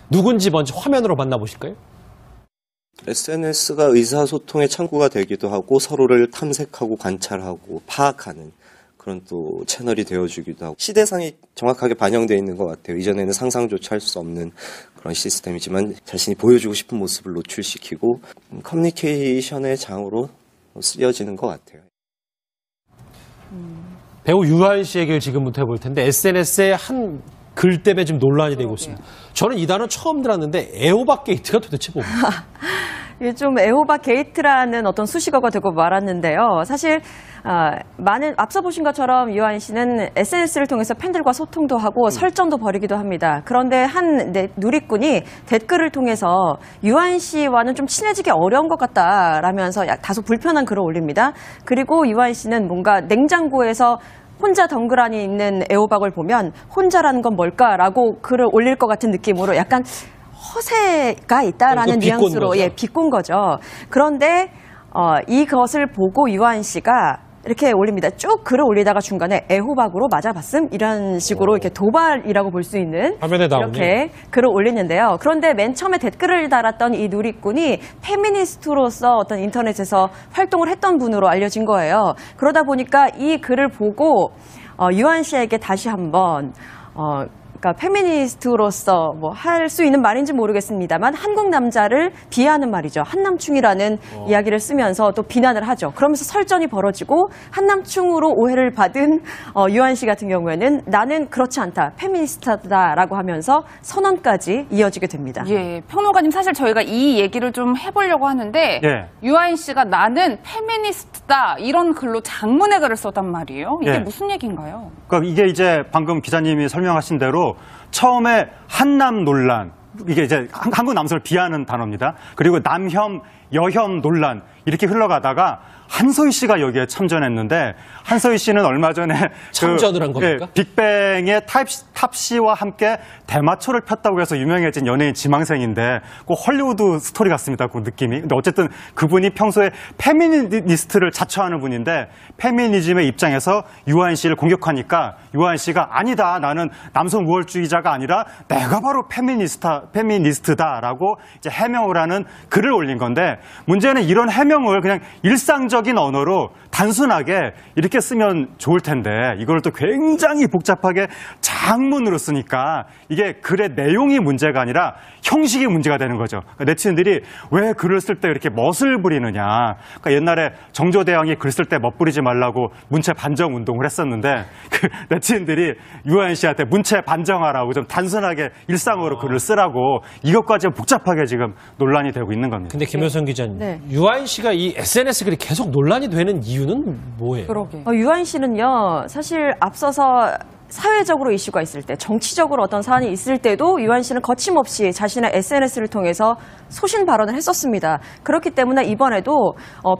누군지 먼저 화면으로 만나보실까요? SNS가 의사소통의 창구가 되기도 하고 서로를 탐색하고 관찰하고 파악하는 그런 또 채널이 되어주기도 하고 시대상이 정확하게 반영되어 있는 것 같아요. 이전에는 상상조차 할 수 없는 그런 시스템이지만 자신이 보여주고 싶은 모습을 노출시키고 커뮤니케이션의 장으로 쓰여지는 것 같아요. 배우 유아인 씨 얘기를 지금부터 해볼 텐데 SNS에 한 글 때문에 지금 논란이 되고 있습니다. 저는 이 단어 처음 들었는데 애호박 게이트가 도대체 뭡니까? 이게 좀 애호박 게이트라는 어떤 수식어가 되고 말았는데요. 사실 앞서 보신 것처럼 유아인 씨는 SNS를 통해서 팬들과 소통도 하고 설전도 벌이기도 합니다. 그런데 한 누리꾼이 댓글을 통해서 유아인 씨와는 좀 친해지기 어려운 것 같다라면서 다소 불편한 글을 올립니다. 그리고 유아인 씨는 뭔가 냉장고에서 혼자 덩그러니 있는 애호박을 보면 혼자라는 건 뭘까라고 글을 올릴 것 같은 느낌으로 약간 허세가 있다라는 뉘앙스로 비꼰 거죠. 그런데 이것을 보고 유아인 씨가 이렇게 올립니다. 쭉 글을 올리다가 중간에 애호박으로 맞아봤음 이런 식으로 이렇게 도발이라고 볼 수 있는 화면에 이렇게 글을 올리는데요. 그런데 맨 처음에 댓글을 달았던 이 누리꾼이 페미니스트로서 어떤 인터넷에서 활동을 했던 분으로 알려진 거예요. 그러다 보니까 이 글을 보고 유아인 씨에게 다시 한번 그러니까 페미니스트로서 뭐 할 수 있는 말인지 모르겠습니다만 한국 남자를 비하하는 말이죠. 한남충이라는 이야기를 쓰면서 또 비난을 하죠. 그러면서 설전이 벌어지고 한남충으로 오해를 받은 유아인 씨 같은 경우에는 나는 그렇지 않다. 페미니스트다라고 하면서 선언까지 이어지게 됩니다. 예, 평론가님 사실 저희가 이 얘기를 좀 해보려고 하는데 유아인 씨가 나는 페미니스트다 이런 글로 장문의 글을 썼단 말이에요. 이게 무슨 얘기인가요? 그러니까 이게 이제 방금 기자님이 설명하신 대로 처음에 한남 논란, 이게 이제 한국 남성을 비하하는 단어입니다. 그리고 남혐, 여혐 논란 이렇게 흘러가다가 한서희 씨가 여기에 참전했는데 한서희 씨는 얼마 전에 참전을 한 겁니까? 빅뱅의 탑씨와 함께 대마초를 폈다고 해서 유명해진 연예인 지망생인데 꼭 헐리우드 스토리 같습니다. 그 느낌이. 근데 어쨌든 그분이 평소에 페미니스트를 자처하는 분인데 페미니즘의 입장에서 유아인 씨를 공격하니까 유아인 씨가 아니다. 나는 남성 우월주의자가 아니라 내가 바로 페미니스트다라고 이제 해명을 하는 글을 올린 건데 문제는 이런 해명을 그냥 일상적인 언어로 단순하게 이렇게 쓰면 좋을 텐데 이걸 또 굉장히 복잡하게 장문으로 쓰니까 이게 글의 내용이 문제가 아니라 형식이 문제가 되는 거죠. 그러니까 네티즌들이 왜 글을 쓸 때 이렇게 멋을 부리느냐. 그러니까 옛날에 정조대왕이 글 쓸 때 멋부리지 말라고 문체 반정 운동을 했었는데 그 네티즌들이 유아인 씨한테 문체 반정하라고 좀 단순하게 일상어로 글을 쓰라고 이것까지 복잡하게 지금 논란이 되고 있는 겁니다. 근데 김효선 기자님, 유아인 씨가 이 SNS 글이 계속 논란이 되는 이유는 뭐예요? 그러게. 유아인 씨는요, 사실 앞서서 사회적으로 이슈가 있을 때, 정치적으로 어떤 사안이 있을 때도 유아인 씨는 거침없이 자신의 SNS를 통해서 소신 발언을 했었습니다. 그렇기 때문에 이번에도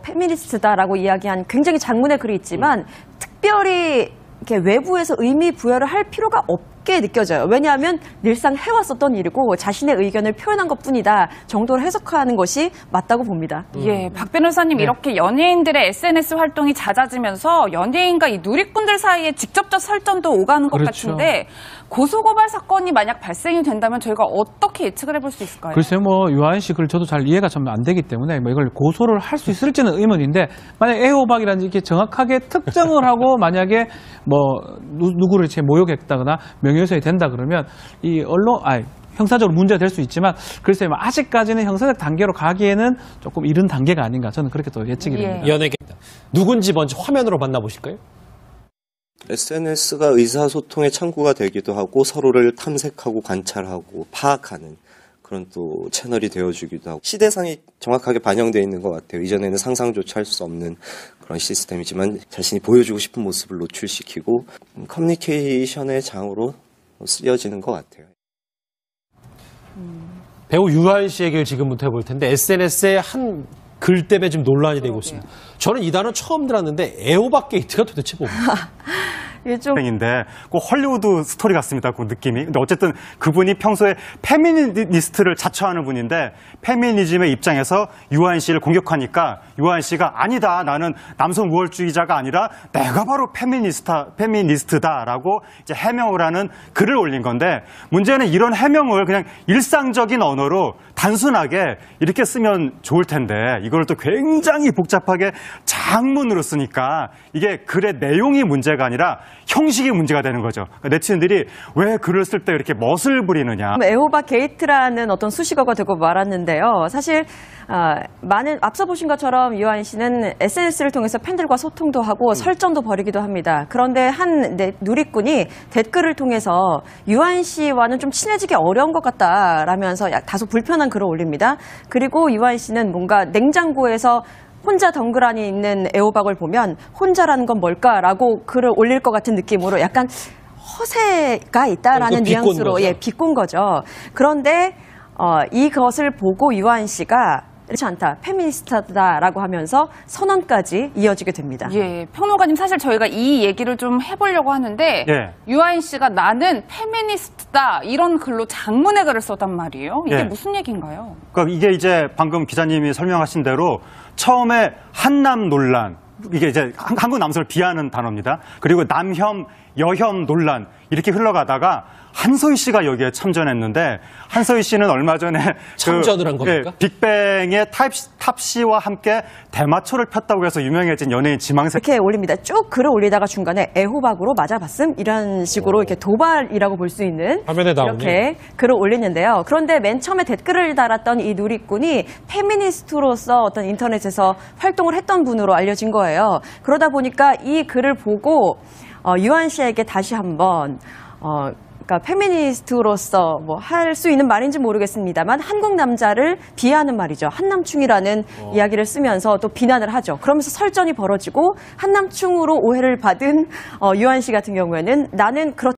페미니스트다라고 이야기한 굉장히 장문의 글이 있지만 특별히 이렇게 외부에서 의미 부여를 할 필요가 없게 느껴져요. 왜냐하면 늘상 해왔었던 일이고 자신의 의견을 표현한 것뿐이다 정도로 해석하는 것이 맞다고 봅니다. 예, 박 변호사님 이렇게 연예인들의 SNS 활동이 잦아지면서 연예인과 이 누리꾼들 사이에 직접적 설전도 오가는 것 같은데 고소고발 사건이 만약 발생이 된다면 저희가 어떻게 예측을 해볼 수 있을까요? 글쎄요, 유아인 씨 글 저도 잘 이해가 좀 안 되기 때문에 이걸 고소를 할 수 있을지는 의문인데 만약 애호박이라는 이렇게 정확하게 특정을 하고 만약에 누구를 제 모욕했다거나 명예훼손이 된다 그러면 이 형사적으로 문제가 될 수 있지만 글쎄요, 아직까지는 형사적 단계로 가기에는 조금 이른 단계가 아닌가 저는 그렇게 또 예측이 됩니다. 연예계입니다. 누군지 먼저 화면으로 만나보실까요? SNS가 의사소통의 창구가 되기도 하고 서로를 탐색하고 관찰하고 파악하는 그런 또 채널이 되어주기도 하고 시대상이 정확하게 반영되어 있는 것 같아요. 이전에는 상상조차 할 수 없는 그런 시스템이지만 자신이 보여주고 싶은 모습을 노출시키고 커뮤니케이션의 장으로 쓰여지는 것 같아요. 배우 유아인 씨 얘기를 지금부터 해볼 텐데 SNS에 한 글 때문에 지금 논란이 되고 있습니다. 저는 이 단어 처음 들었는데 애호박 게이트가 도대체 뭡니까? 이게 좀 인데 꼭 헐리우드 스토리 같습니다. 그 느낌이. 근데 어쨌든 그분이 평소에 페미니스트를 자처하는 분인데 페미니즘의 입장에서 유한 씨를 공격하니까 유한 씨가 아니다. 나는 남성 우월주의자가 아니라 내가 바로 페미니스트다라고 이제 해명을 하는 글을 올린 건데 문제는 이런 해명을 그냥 일상적인 언어로 단순하게 이렇게 쓰면 좋을 텐데 이걸 또 굉장히 복잡하게 장문으로 쓰니까 이게 글의 내용이 문제가 아니라 형식이 문제가 되는 거죠. 그러니까 네티즌들이 왜 글을 쓸 때 이렇게 멋을 부리느냐. 애호박 게이트라는 어떤 수식어가 되고 말았는데요. 사실 앞서 보신 것처럼 유한 씨는 SNS를 통해서 팬들과 소통도 하고 설전도 벌이기도 합니다. 그런데 한 누리꾼이 댓글을 통해서 유한 씨와는 좀 친해지기 어려운 것 같다라면서 다소 불편한 글을 올립니다. 그리고 유한 씨는 뭔가 냉장고에서 혼자 덩그러니 있는 애호박을 보면 혼자라는 건 뭘까라고 글을 올릴 것 같은 느낌으로 약간 허세가 있다라는 뉘앙스로 비꼰 거죠. 그런데 이것을 보고 유한 씨가 그렇지 않다, 페미니스트다라고 하면서 선언까지 이어지게 됩니다. 예, 평론가님 사실 저희가 이 얘기를 좀 해보려고 하는데 유한 씨가 나는 페미니스트다 이런 글로 장문의 글을 썼단 말이에요. 이게 무슨 얘기인가요? 그러니까 이게 이제 방금 기자님이 설명하신 대로 처음에 한남 논란 이게 이제 한국 남성을 비하하는 단어입니다. 그리고 남혐, 여혐 논란 이렇게 흘러가다가 한소희 씨가 여기에 참전했는데 한소희 씨는 얼마 전에 참전을 한 겁니까? 빅뱅의 탑씨와 함께 대마초를 폈다고 해서 유명해진 연예인 지망생 이렇게 올립니다. 쭉 글을 올리다가 중간에 애호박으로 맞아봤음 이런 식으로 이렇게 도발이라고 볼 수 있는 화면에 나오네. 이렇게 글을 올리는데요. 그런데 맨 처음에 댓글을 달았던 이 누리꾼이 페미니스트로서 어떤 인터넷에서 활동을 했던 분으로 알려진 거예요. 그러다 보니까 이 글을 보고 유한 씨에게 다시 한번 그러니까 페미니스트로서 뭐 할 수 있는 말인지 모르겠습니다만 한국 남자를 비하하는 말이죠. 한남충이라는 이야기를 쓰면서 또 비난을 하죠. 그러면서 설전이 벌어지고 한남충으로 오해를 받은 유한 씨 같은 경우에는 나는 그렇다.